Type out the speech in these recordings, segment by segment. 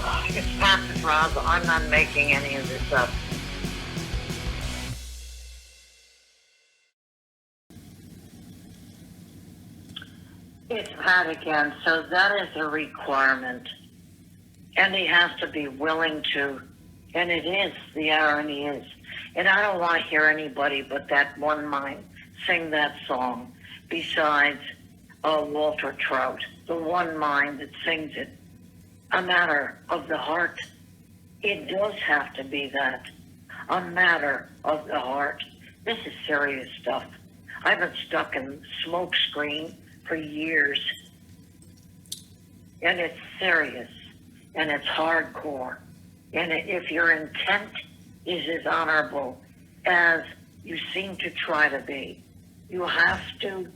It's Podraza. I'm not making any of this up. It's Pat again. So that is a requirement. And he has to be willing to. And it is. The irony is. And I don't want to hear anybody but that one mind sing that song besides Walter Trout. The one mind that sings it. A matter of the heart. It does have to be that. A matter of the heart. This is serious stuff. I've been stuck in smoke screen for years. And it's serious. And it's hardcore. And if your intent is as honorable as you seem to try to be, you have to,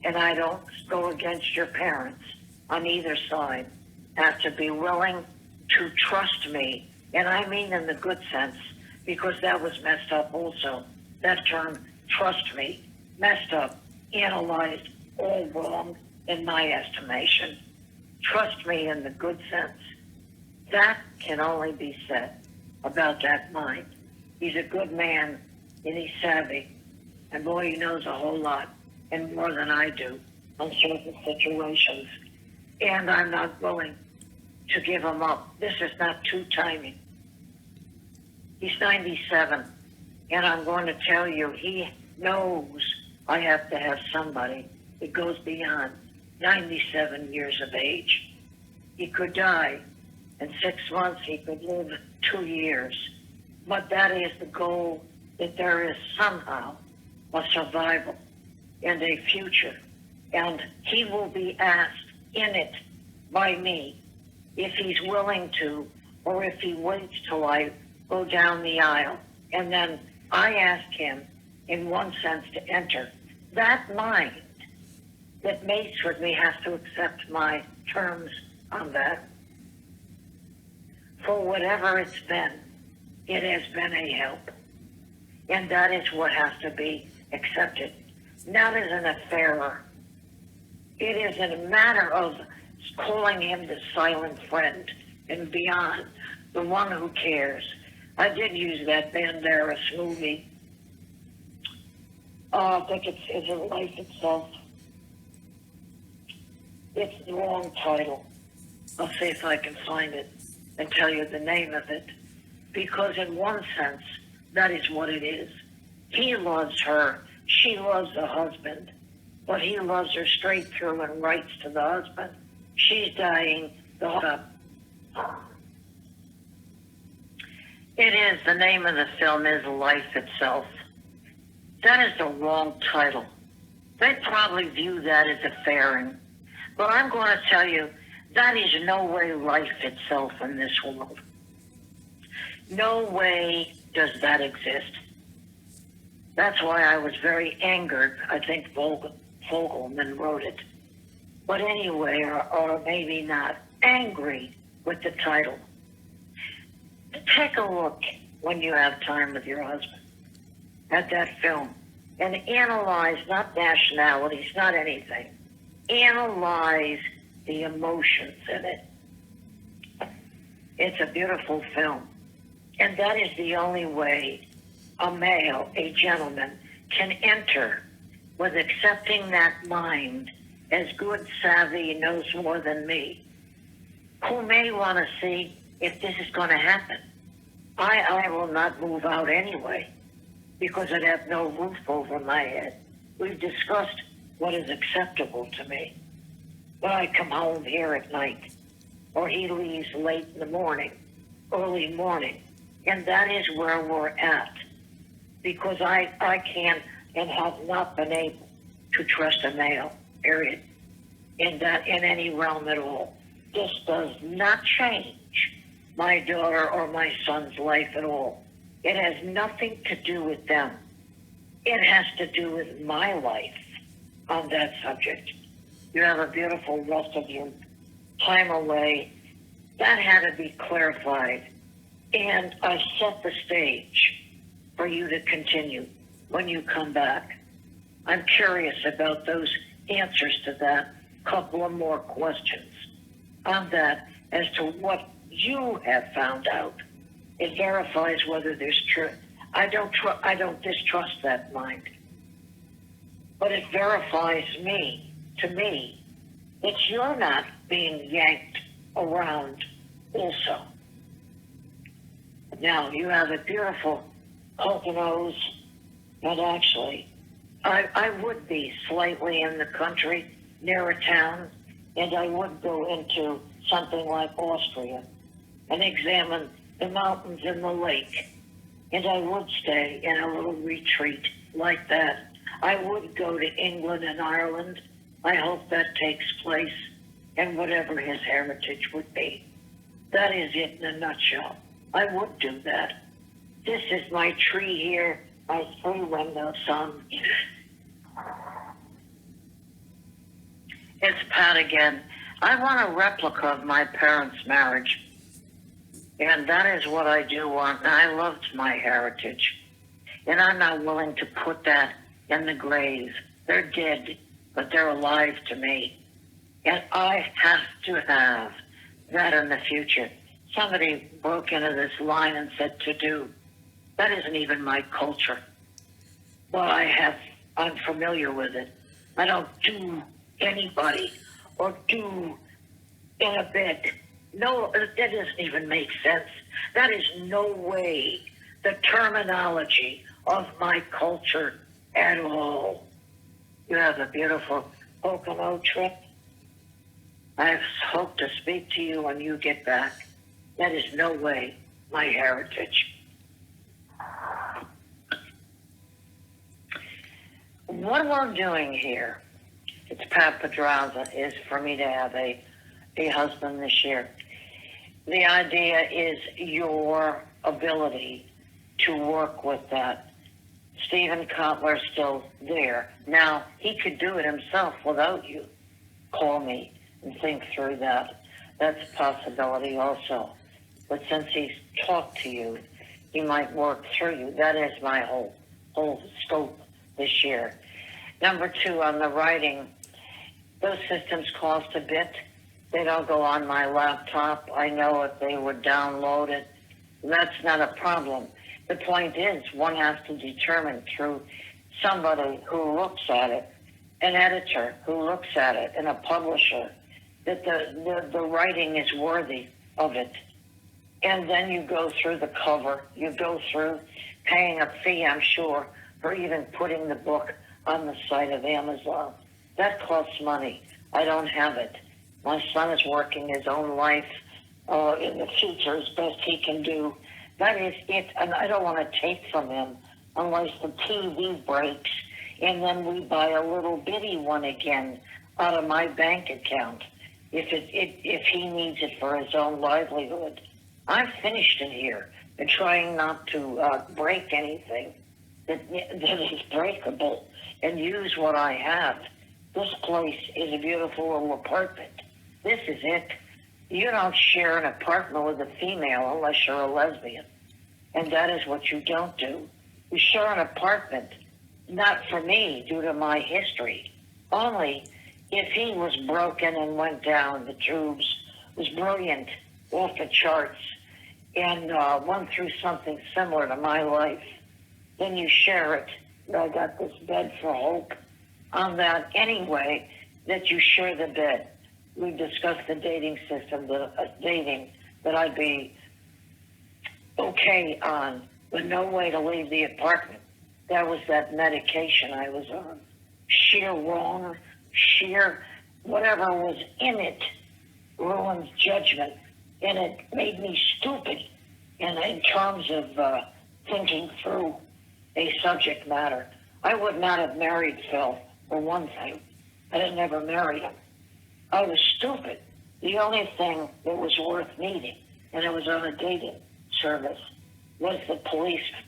and I don't go against your parents on either side, have to be willing to trust me. And I mean in the good sense, because that was messed up also. That term, trust me, messed up, analyzed, all wrong in my estimation. Trust me in the good sense. That can only be said about that mind. He's a good man, and he's savvy. And boy, he knows a whole lot, and more than I do, on certain situations. And I'm not willing to give him up. This is not two-timing. He's 97, and I'm going to tell you, he knows I have to have somebody that goes beyond 97 years of age. He could die. In 6 months, he could live 2 years. But that is the goal, that there is somehow a survival and a future. And he will be asked in it by me if he's willing to, or if he waits till I go down the aisle. And then I ask him, in one sense, to enter. That mind that mates with me has to accept my terms on that. For whatever it's been, it has been a help. And that is what has to be accepted. Not as an affair. It is a matter of calling him the silent friend and beyond, the one who cares. I did use that Banderas movie. I think it's Life Itself. It's the wrong title. I'll see if I can find it and tell you the name of it. Because in one sense, that is what it is. He loves her. She loves the husband. But he loves her straight through and writes to the husband. She's dying. It is, the name of the film is Life Itself. That is the wrong title. They probably view that as affairing. But I'm going to tell you, that is no way life itself in this world. No way does that exist. That's why I was very angered. I think Fogelman wrote it. But anyway, or maybe not, angry with the title. Take a look when you have time with your husband at that film and analyze, not nationalities, not anything. Analyze the emotions in it. It's a beautiful film. And that is the only way a male, a gentleman, can enter with accepting that mind as good, savvy, knows more than me, who may want to see if this is going to happen. I will not move out anyway because I'd have no roof over my head. We've discussed what is acceptable to me. But I come home here at night, or he leaves late in the morning, early morning, and that is where we're at. Because I can't and have not been able to trust a male, period, in any realm at all. This does not change my daughter or my son's life at all. It has nothing to do with them. It has to do with my life on that subject. You have a beautiful rest of your time away. That had to be clarified. And I set the stage for you to continue when you come back. I'm curious about those answers to that. Couple of more questions on that as to what you have found out. It verifies whether there's truth. I don't distrust that mind. But it verifies to me, that you're not being yanked around also. Now, you have a beautiful Poconos, and actually, I would be slightly in the country, near a town, and I would go into something like Austria and examine the mountains and the lake. And I would stay in a little retreat like that. I would go to England and Ireland. I hope that takes place, and whatever his heritage would be. That is it in a nutshell. I would do that. This is my tree here, my 3 window sun. It's Pat again. I want a replica of my parents' marriage. And that is what I do want. And I loved my heritage. And I'm not willing to put that in the grave. They're dead, but they're alive to me. And I have to have that in the future. Somebody broke into this line and said to do. That isn't even my culture. Well, I'm familiar with it. I don't do anybody or do in a bed. No, that doesn't even make sense. That is no way the terminology of my culture at all. You have a beautiful Pocono trip. I hope to speak to you when you get back. That is no way my heritage. What we're doing here, it's Pat Podraza, is for me to have a husband this year. The idea is your ability to work with that. Stephen Kotler's still there. Now, he could do it himself without you. Call me and think through that. That's a possibility also. But since he's talked to you, he might work through you. That is my whole scope this year. Number 2, on the writing, those systems cost a bit. They don't go on my laptop. I know if they would download it. That's not a problem. The point is, one has to determine through somebody who looks at it, an editor who looks at it, and a publisher, that the writing is worthy of it. And then you go through the cover. You go through paying a fee, I'm sure, for even putting the book on the site of Amazon. That costs money. I don't have it. My son is working his own life in the future as best he can do. That is it, and I don't want to take from him unless the TV breaks, and then we buy a little bitty one again out of my bank account if he needs it for his own livelihood. I've finished in here and trying not to break anything that is breakable and use what I have. This place is a beautiful little apartment. This is it. You don't share an apartment with a female unless you're a lesbian. And that is what you don't do. You share an apartment, not for me, due to my history. Only if he was broken and went down the tubes, was brilliant, off the charts, and went through something similar to my life, then you share it. I got this bed for hope on that anyway, that you share the bed. We discussed the dating system, dating that I'd be okay on, but no way to leave the apartment. That was that medication I was on. Sheer wrong, sheer whatever was in it ruins judgment, and it made me stupid in terms of thinking through a subject matter. I would not have married Phil, for one thing. I didn't ever marry him. I was stupid. The only thing that was worth meeting, and it was on a dating service, was the policeman.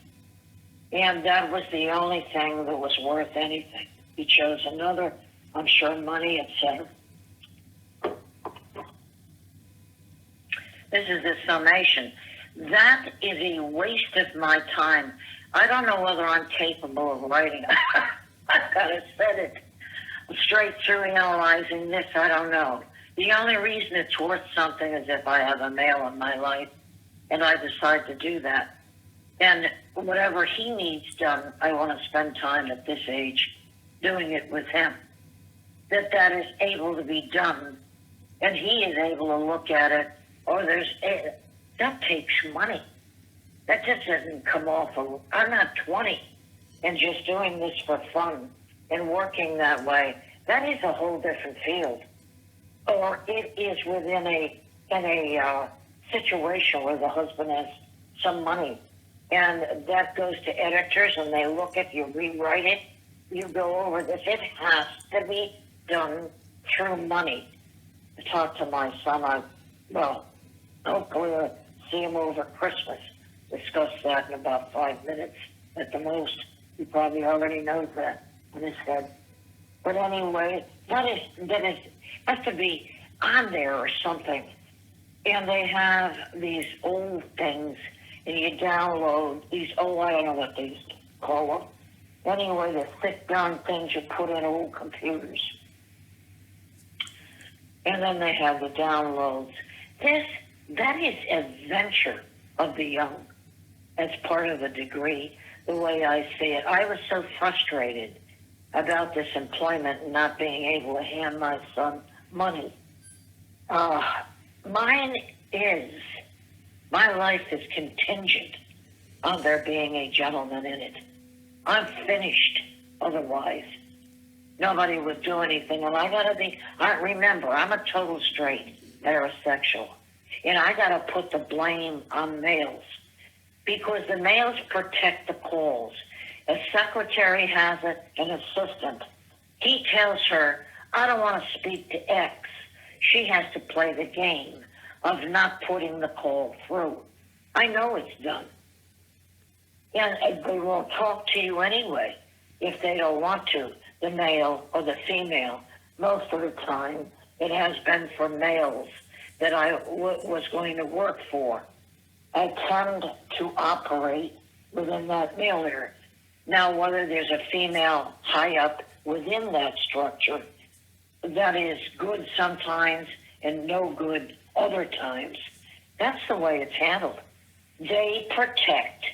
And that was the only thing that was worth anything. He chose another, I'm sure money, etc. This is the summation. That is a waste of my time. I don't know whether I'm capable of writing. I've got to set it straight through analyzing this. I don't know. The only reason it's worth something is if I have a male in my life and I decide to do that. And whatever he needs done, I want to spend time at this age doing it with him. That is able to be done, and he is able to look at it, or that takes money. That just doesn't come off of, I'm not 20 and just doing this for fun and working that way. That is a whole different field. Or it is within a situation where the husband has some money, and that goes to editors, and they look at you, rewrite it, you go over this. It has to be done through money. I talked to my son. Hopefully I'll see him over Christmas. Discuss that in about 5 minutes at the most. He probably already knows that in his head. But anyway, that has to be on there or something. And they have these old things, and you download these, I don't know what these call them. Anyway, the thick down things you put in old computers. And then they have the downloads. That is adventure of the young as part of the degree, the way I see it. I was so frustrated about this employment and not being able to hand my son money. My life is contingent on there being a gentleman in it. I'm finished otherwise. Nobody would do anything, and remember, I'm a total straight heterosexual, and I gotta put the blame on males, because the males protect the calls. A secretary has an assistant. He tells her, I don't want to speak to X. She has to play the game of not putting the call through. I know it's done. And they won't talk to you anyway if they don't want to, the male or the female. Most of the time, it has been for males that I was going to work for. I tend to operate within that male area. Now, whether there's a female high up within that structure, that is good sometimes and no good other times. That's the way it's handled. They protect